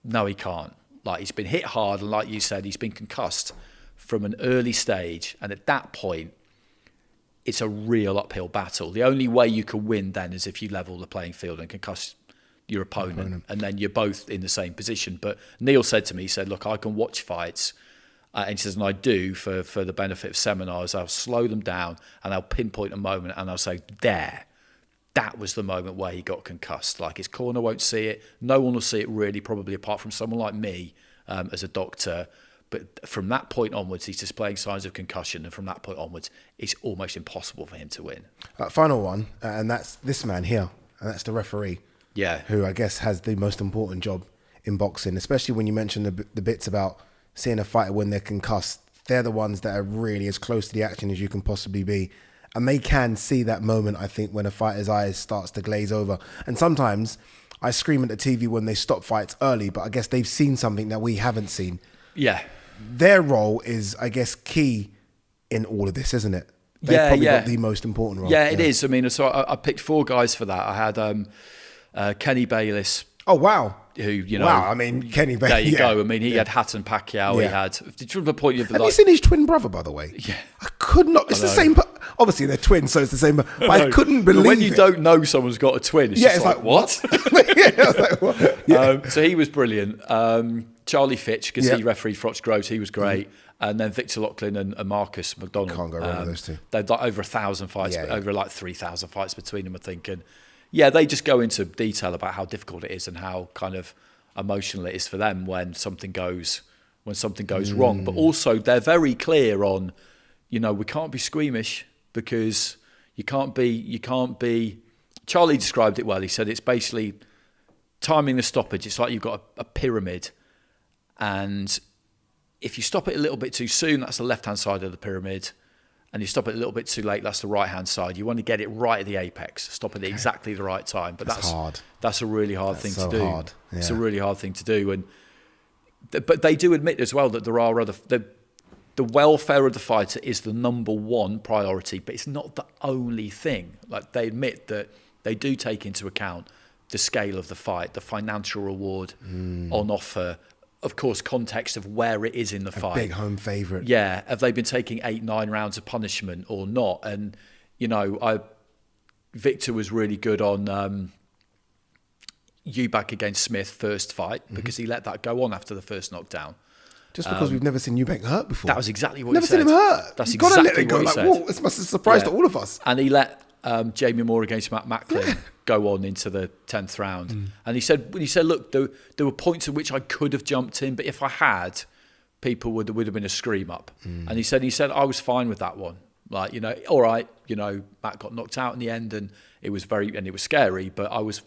[SPEAKER 2] No, he can't. Like, he's been hit hard, and like you said, he's been concussed from an early stage, and at that point, it's a real uphill battle. The only way you can win then is if you level the playing field and concuss your opponent, and then you're both in the same position. But Neil said to me, he said, look, I can watch fights, and he says, and I do for the benefit of seminars, I'll slow them down and I'll pinpoint a moment and I'll say, that was the moment where he got concussed. Like, his corner won't see it, no one will see it really, probably apart from someone like me as a doctor. But from that point onwards, he's displaying signs of concussion, and from that point onwards, it's almost impossible for him to win.
[SPEAKER 1] Final one, and that's this man here, and that's the referee.
[SPEAKER 2] Yeah,
[SPEAKER 1] who I guess has the most important job in boxing, especially when you mention the bits about seeing a fighter when they're concussed. They're the ones that are really as close to the action as you can possibly be. And they can see that moment, I think, when a fighter's eyes starts to glaze over. And sometimes I scream at the TV when they stop fights early, but I guess they've seen something that we haven't seen.
[SPEAKER 2] Yeah.
[SPEAKER 1] Their role is, I guess, key in all of this, isn't it? They've probably got the most important role.
[SPEAKER 2] Yeah, it is. I mean, so I picked 4 guys for that. I had Kenny Bayless.
[SPEAKER 1] Oh, wow.
[SPEAKER 2] Who, you know.
[SPEAKER 1] Wow, I mean, Kenny Bayless.
[SPEAKER 2] There you go. I mean, he had Hatton Pacquiao. He had, from the point of view.
[SPEAKER 1] Have you seen his twin brother, by the way?
[SPEAKER 2] Yeah.
[SPEAKER 1] I could not. It's the same. Obviously, they're twins, so it's the same. But I couldn't believe it.
[SPEAKER 2] When you don't know someone's got a twin, it's just like, what?
[SPEAKER 1] I was like, what?
[SPEAKER 2] So he was brilliant. Charlie Fitch, because he refereed Froch Groves, he was great. And then Victor Lachlan and Marcus McDonald.
[SPEAKER 1] Can't go wrong with those two.
[SPEAKER 2] They've got over 1,000 fights, over like 3,000 fights between them, I think. And yeah, they just go into detail about how difficult it is and how kind of emotional it is for them when something goes wrong. But also they're very clear on, you know, we can't be squeamish because you can't be. Charlie described it well. He said it's basically timing the stoppage. It's like you've got a pyramid, and if you stop it a little bit too soon, that's the left-hand side of the pyramid. And you stop it a little bit too late, that's the right-hand side. You want to get it right at the apex, stop it at exactly the right time. But that's hard. That's a really hard thing to do. Hard. Yeah. It's a really hard thing to do. But they do admit as well that there are other... The welfare of the fighter is the number one priority, but it's not the only thing. Like, they admit that they do take into account the scale of the fight, the financial reward on offer, of course, context of where it is in the fight.
[SPEAKER 1] Big home favourite.
[SPEAKER 2] Yeah. Have they been taking 8-9 rounds of punishment or not? And, you know, Victor was really good on Eubank against Smith first fight because he let that go on after the first knockdown.
[SPEAKER 1] Just because we've never seen Eubank hurt before.
[SPEAKER 2] That was exactly what he said.
[SPEAKER 1] Never seen him hurt.
[SPEAKER 2] That's
[SPEAKER 1] You've got
[SPEAKER 2] exactly
[SPEAKER 1] to let it go.
[SPEAKER 2] what he
[SPEAKER 1] Like,
[SPEAKER 2] said.
[SPEAKER 1] whoa, this must have surprised all of us.
[SPEAKER 2] And he let Jamie Moore against Matt Macklin go on into the 10th round. And he said, look, there were points at which I could have jumped in, but if I had, people would have been a scream up. And he said, I was fine with that one. Like, you know, all right, you know, Matt got knocked out in the end, and it was scary, but I was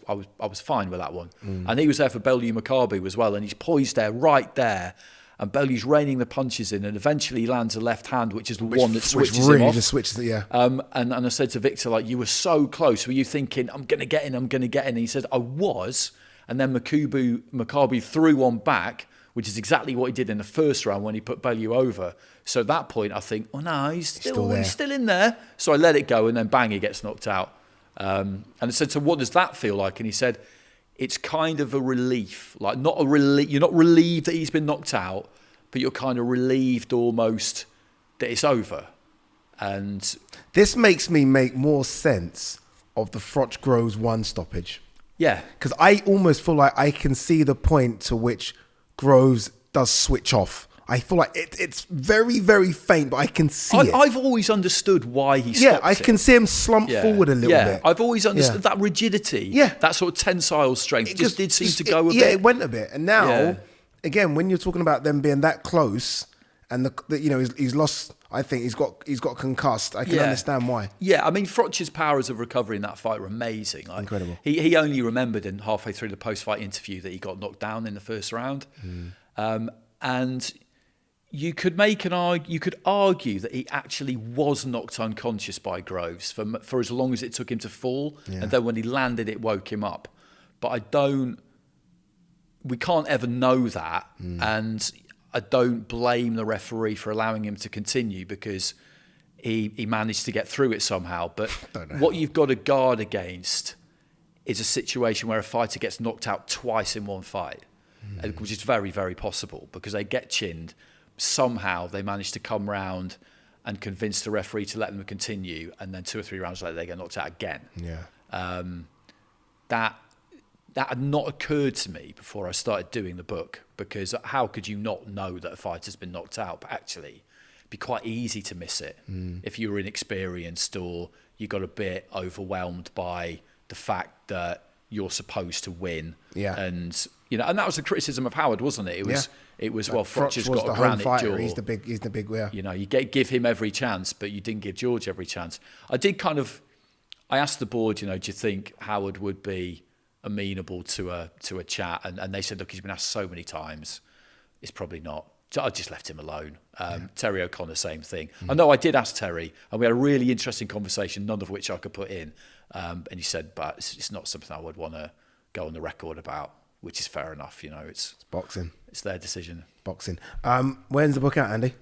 [SPEAKER 2] fine with that one. And he was there for Bellew Maccabi as well, and he's poised there, right there. And Bellew's raining the punches in, and eventually he lands a left hand, which is the one that switches him off.
[SPEAKER 1] Just switches it, yeah.
[SPEAKER 2] And I said to Victor, like, you were so close. Were you thinking, I'm going to get in? And he said, I was. And then Maccabi threw one back, which is exactly what he did in the first round when he put Bellew over. So at that point, I think, oh no, he's still in there. So I let it go, and then bang, he gets knocked out. And I said, so what does that feel like? And he said, it's kind of a relief, like not a relief. You're not relieved that he's been knocked out, but you're kind of relieved almost that it's over. And
[SPEAKER 1] this makes me make more sense of the Froch Groves 1 stoppage.
[SPEAKER 2] Yeah.
[SPEAKER 1] Because I almost feel like I can see the point to which Groves does switch off. I feel like it's very, very faint, but I can see it.
[SPEAKER 2] I've always understood why he stopped
[SPEAKER 1] I can see him slump forward a little bit.
[SPEAKER 2] I've always understood that rigidity, that sort of tensile strength. It just did seem to go a bit.
[SPEAKER 1] Yeah, it went a bit. And now, again, when you're talking about them being that close, and he's lost. I think he's got concussed. I can understand why.
[SPEAKER 2] Yeah, I mean, Froch's powers of recovery in that fight were amazing. Like,
[SPEAKER 1] incredible.
[SPEAKER 2] He only remembered in halfway through the post-fight interview that he got knocked down in the first round, and you could argue that he actually was knocked unconscious by Groves for as long as it took him to fall, and then when he landed, it woke him up. But we can't ever know that, and I don't blame the referee for allowing him to continue because he managed to get through it somehow. But what you've got to guard against is a situation where a fighter gets knocked out twice in one fight, which is very, very possible because they get chinned. Somehow they manage to come round and convince the referee to let them continue, and then 2 or 3 rounds later they get knocked out again. That had not occurred to me before I started doing the book, because how could you not know that a fighter's been knocked out? But actually, it'd be quite easy to miss it if you were inexperienced or you got a bit overwhelmed by the fact that you're supposed to win. And that was the criticism of Howard, wasn't it? It was well, Froch has got a granite jaw.
[SPEAKER 1] He's the big
[SPEAKER 2] you give him every chance, but you didn't give George every chance. I asked the board, do you think Howard would be amenable to a chat? And they said, look, he's been asked so many times, it's probably not. So I just left him alone. Terry O'Connor, same thing. I know I did ask Terry, and we had a really interesting conversation, none of which I could put in. And he said, but it's not something I would want to go on the record about, which is fair enough. It's
[SPEAKER 1] boxing.
[SPEAKER 2] It's their decision.
[SPEAKER 1] Boxing. When's the book out, Andy?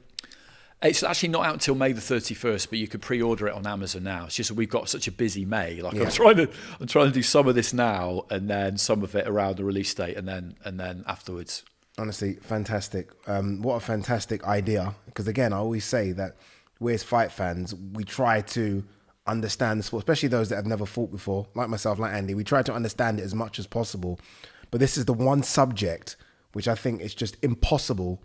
[SPEAKER 2] It's actually not out until May the 31st, but you could pre-order it on Amazon now. It's just that we've got such a busy May. I'm trying to do some of this now, and then some of it around the release date, and then afterwards.
[SPEAKER 1] Honestly, fantastic. What a fantastic idea. Because again, I always say that we as fight fans, we try to understand the sport, especially those that have never fought before, like myself, like Andy. We try to understand it as much as possible. But this is the one subject which I think is just impossible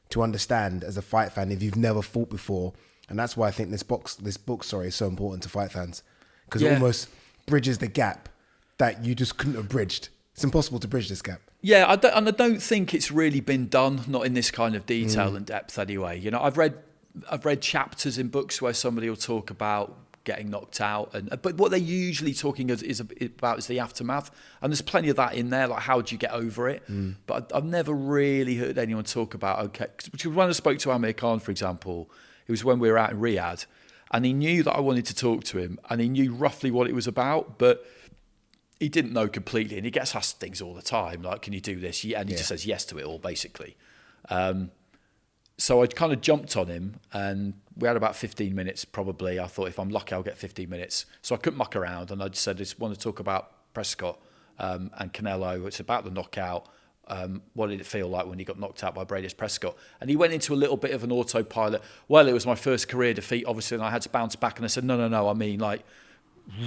[SPEAKER 1] to understand as a fight fan if you've never fought before. And that's why I think this book is so important to fight fans, because it almost bridges the gap that you just couldn't have bridged. It's impossible to bridge this gap. Yeah,
[SPEAKER 2] I don't think it's really been done, not in this kind of detail and depth anyway. I've read chapters in books where somebody will talk about getting knocked out, but what they're usually talking about is the aftermath, and there's plenty of that in there, like how do you get over it. But I've never really heard anyone talk about because when I spoke to Amir Khan, for example, it was when we were out in Riyadh, and he knew that I wanted to talk to him, and he knew roughly what it was about, but he didn't know completely, and he gets asked things all the time, like, can you do this? And he just says yes to it all, basically. So I kind of jumped on him, and we had about 15 minutes probably. I thought if I'm lucky, I'll get 15 minutes. So I couldn't muck around, and I just said, I just want to talk about Prescott and Canelo. It's about the knockout. What did it feel like when he got knocked out by Bradis Prescott? And he went into a little bit of an autopilot. Well, it was my first career defeat, obviously, and I had to bounce back. And I said, no, I mean, like,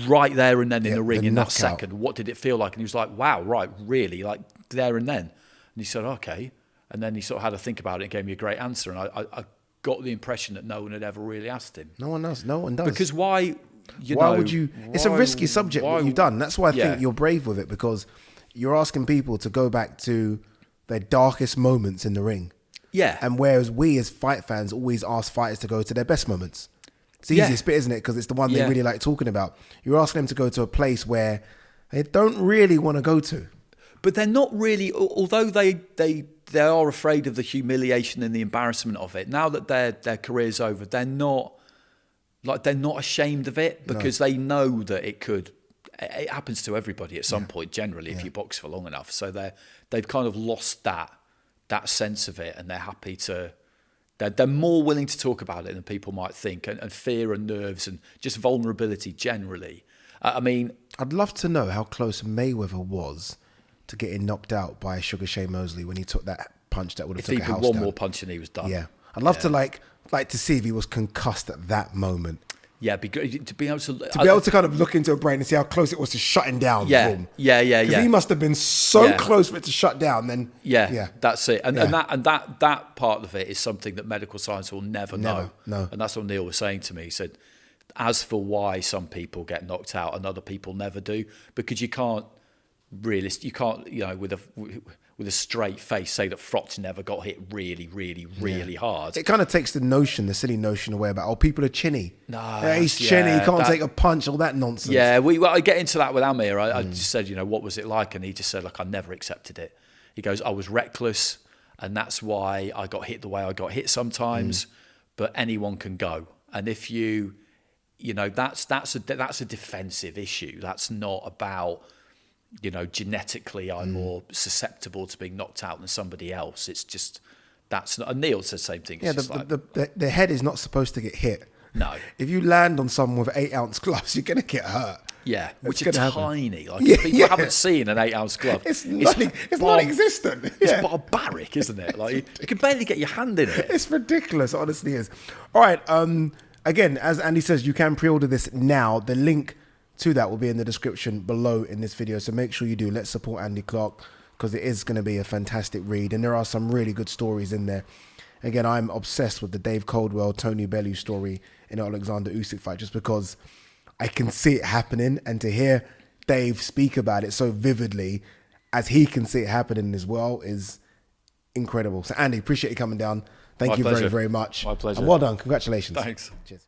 [SPEAKER 2] right there and then in the ring in that second, what did it feel like? And he was like, wow, right, really? Like, there and then? And he said, okay. And then he sort of had to think about it and gave me a great answer. And I got the impression that no one had ever really asked him.
[SPEAKER 1] No one does.
[SPEAKER 2] Because why would you?
[SPEAKER 1] It's a risky subject what you've done. That's why I think you're brave with it, because you're asking people to go back to their darkest moments in the ring.
[SPEAKER 2] Yeah.
[SPEAKER 1] And whereas we as fight fans always ask fighters to go to their best moments. It's the easiest bit, isn't it? Because it's the one they really like talking about. You're asking them to go to a place where they don't really want to go to.
[SPEAKER 2] But they're not really, although they are afraid of the humiliation and the embarrassment of it. Now that their career's over, they're not ashamed of it, because they know that it happens to everybody at some point, generally, if you box for long enough. So they've kind of lost that sense of it, and they're happy to. They're more willing to talk about it than people might think, and fear and nerves and just vulnerability generally. I mean,
[SPEAKER 1] I'd love to know how close Mayweather was to getting knocked out by Sugar Shane Mosley when he took that punch that would have took a house down.
[SPEAKER 2] If he did one more punch and he was done.
[SPEAKER 1] Yeah. I'd love to like to see if he was concussed at that moment.
[SPEAKER 2] Yeah, to be able
[SPEAKER 1] to kind of look into a brain and see how close it was to shutting down.
[SPEAKER 2] Yeah,
[SPEAKER 1] Because he must have been so close for it to shut down. Then
[SPEAKER 2] that's it. And that part of it is something that medical science will never know.
[SPEAKER 1] No.
[SPEAKER 2] And that's what Neil was saying to me. He said, as for why some people get knocked out and other people never do, because you can't with a straight face say that Froch never got hit really hard.
[SPEAKER 1] It kind of takes the silly notion away about, people are chinny.
[SPEAKER 2] No,
[SPEAKER 1] he's chinny, he can't take a punch, all that nonsense.
[SPEAKER 2] Yeah, I get into that with Amir. I just said, what was it like? And he just said, I never accepted it. He goes, I was reckless, and that's why I got hit the way I got hit sometimes. But anyone can go, and if that's a defensive issue. That's not about, genetically I'm more susceptible to being knocked out than somebody else. It's just, that's not, and Neil said the same thing. It's
[SPEAKER 1] the head is not supposed to get hit.
[SPEAKER 2] No.
[SPEAKER 1] If you land on someone with 8-ounce gloves, you're going to get hurt.
[SPEAKER 2] Yeah, which are tiny. People haven't seen an 8-ounce glove.
[SPEAKER 1] It's non-existent.
[SPEAKER 2] It's barbaric, isn't it? You can barely get your hand in it.
[SPEAKER 1] It's ridiculous, it honestly is. All right, again, as Andy says, you can pre-order this now. The link to that will be in the description below in this video, so make sure you do. Let's support Andy Clarke, because it is going to be a fantastic read, and there are some really good stories in there. Again, I'm obsessed with the Dave Coldwell, Tony Bellew story in the Alexander Usyk fight, just because I can see it happening, and to hear Dave speak about it so vividly as he can see it happening as well is incredible. So Andy, appreciate you coming down. Thank you very, very much.
[SPEAKER 2] My pleasure.
[SPEAKER 1] And well done. Congratulations.
[SPEAKER 2] Thanks.
[SPEAKER 1] Cheers.